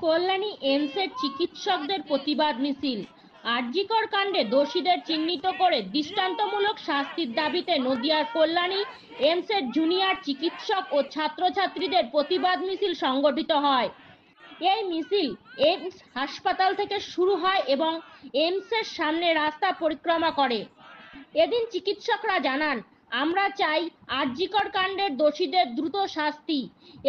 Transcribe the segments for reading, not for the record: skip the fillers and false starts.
কল্যাণী এইমসের চিকিৎসকদের প্রতিবাদ মিছিল। আরজিকর কাণ্ডে দোষীদের চিহ্নিত করে দৃষ্টান্তমূলক শাস্তির দাবিতে নদিয়ার কল্যাণী এইমসের জুনিয়র চিকিৎসক ও ছাত্রছাত্রীদের প্রতিবাদ মিছিল সংগঠিত হয়। এই মিছিল এইমস হাসপাতাল থেকে শুরু হয় এবং এইমসের সামনে রাস্তা পরিক্রমা করে। এদিন চিকিৎসকরা জানান, আমরা চাই আরজিকর কাণ্ডের দোষীদের দ্রুত শাস্তি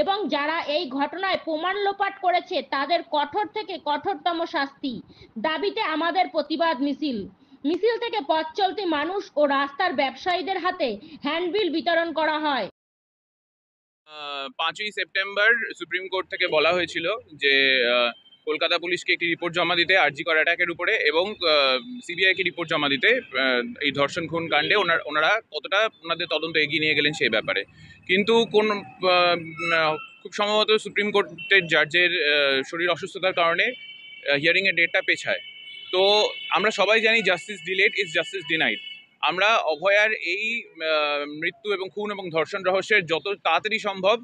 এবং যারা এই ঘটনায় প্রমাণ লোপাট করেছে তাদের কঠোর থেকে কঠোরতম শাস্তি দাবিতে আমাদের প্রতিবাদ মিছিল। মিছিল থেকে পথ চলতি মানুষ ও রাস্তার ব্যবসায়ীদের হাতে হ্যান্ডবিল বিতরণ করা হয়। 5ই সেপ্টেম্বর সুপ্রিম কোর্ট থেকে বলা হয়েছিল যে কলকাতা পুলিশকে একটি রিপোর্ট জমা দিতে আরজিকর অ্যাটাকের উপরে এবং সিবিআইকে রিপোর্ট জমা দিতে এই ধর্ষণ খুন কাণ্ডে ওনারা কতটা ওনাদের তদন্ত এগিয়ে নিয়ে গেলেন সেই ব্যাপারে। কিন্তু খুব সম্ভবত সুপ্রিম কোর্টের জাজের শরীর অসুস্থতার কারণে হিয়ারিংয়ের ডেটটা পেছায়। তো আমরা সবাই জানি justice delayed is justice denied. আমরা অভয়ার এই মৃত্যু এবং খুন এবং ধর্ষণ রহস্যের যত তাড়াতাড়ি সম্ভব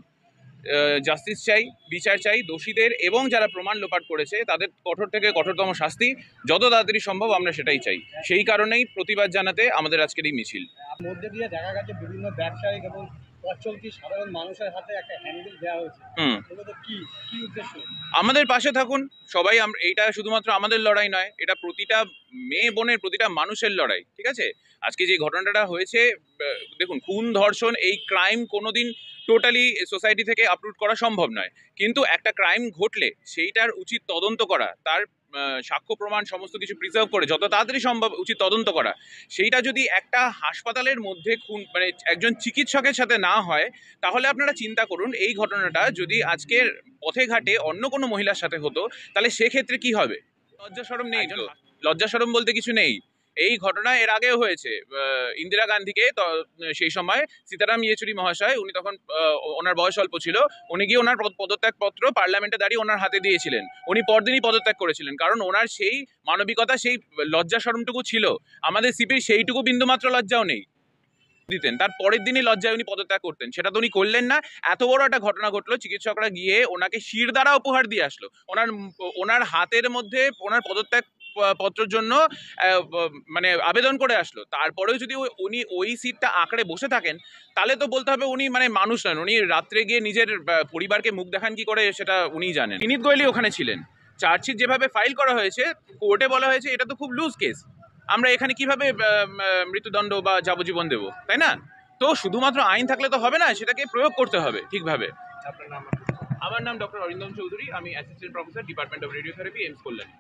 জাস্টিস চাই, বিচার চাই দোষীদের, এবং যারা প্রমাণ লোপাট করেছে তাদের কঠোর থেকে কঠোরতম শাস্তি যত তাড়াতাড়ি সম্ভব আমরা সেটাই চাই। সেই কারণেই প্রতিবাদ জানাতে আমাদের আজকের এই মিছিল। মধ্যে দিয়ে দেখা গেছে বিভিন্ন ব্যবসায়িক এবং পথচলতি সাধারণ মানুষের হাতে একটা হ্যান্ডবিল দেওয়া হয়েছে। কি উদ্দেশ্য? আমাদের পাশে থাকুন সবাই। এইটা শুধুমাত্র আমাদের লড়াই নয়, এটা প্রতিটা মেয়ে বোনের, প্রতিটা মানুষের লড়াই। ঠিক আছে, আজকে যে ঘটনাটা হয়েছে, দেখুন, খুন ধর্ষণ এই ক্রাইম কোনোদিন টোটালি সোসাইটি থেকে আপরুট করা সম্ভব নয়, কিন্তু একটা ক্রাইম ঘটলে সেইটার উচিত তদন্ত করা, তার সাক্ষ্য প্রমাণ সমস্ত কিছু প্রিজার্ভ করে যত তাড়াতাড়ি সম্ভব উচিত তদন্ত করা। সেইটা যদি একটা হাসপাতালের মধ্যে খুন মানে একজন চিকিৎসকের সাথে না হয়, তাহলে আপনারা চিন্তা করুন এই ঘটনাটা যদি আজকের পথে ঘাটে অন্য কোনো মহিলার সাথে হতো, তাহলে সেক্ষেত্রে কি হবে? লজ্জা শরম নেই তো? লজ্জা শরম বলতে কিছু নেই। এই ঘটনা এর আগেও হয়েছে ইন্দিরা গান্ধীকে। সেই সময় সীতারাম ইয়েচুরি মহাশয়, উনি তখন ওনার বয়স অল্প ছিল, উনি গিয়ে ওনার পদত্যাগপত্র পার্লামেন্টে দাঁড়িয়ে ওনার হাতে দিয়েছিলেন। উনি পরদিনই পদত্যাগ করেছিলেন, কারণ ওনার সেই মানবিকতা, সেই লজ্জা শরমটুকু ছিল। আমাদের সিপির সেইটুকু বিন্দুমাত্র লজ্জাও নেই দিতেন, তার পরের দিনই লজ্জায় উনি পদত্যাগ করতেন। সেটা তো উনি করলেন না। এত বড় একটা ঘটনা ঘটলো, চিকিৎসকরা গিয়ে ওনাকে শির দ্বারা উপহার দিয়ে আসলো। ওনার হাতের মধ্যে ওনার পদত্যাগ পত্রের জন্য মানে আবেদন করে আসলো। তারপরেও যদি উনি ওই সিটটা আঁকড়ে বসে থাকেন, তাহলে তো বলতে হবে উনি মানে মানুষ নন। উনি রাত্রে গিয়ে নিজের পরিবারকে মুখ দেখান কি করে সেটা উনিই জানেন। বিনীত গোয়েলি ওখানে ছিলেন। চার্জশিট যেভাবে ফাইল করা হয়েছে, কোর্টে বলা হয়েছে এটা তো খুব লুজ কেস। আমরা এখানে কিভাবে মৃত্যুদণ্ড বা যাবজ্জীবন দেবো, তাই না? তো শুধুমাত্র আইন থাকলে তো হবে না, সেটাকে প্রয়োগ করতে হবে ঠিকভাবে। আমার নাম ডক্টর অরিন্দম চৌধুরী, আমি assistant professor, department of radiotherapy, AIIMS Kalyani.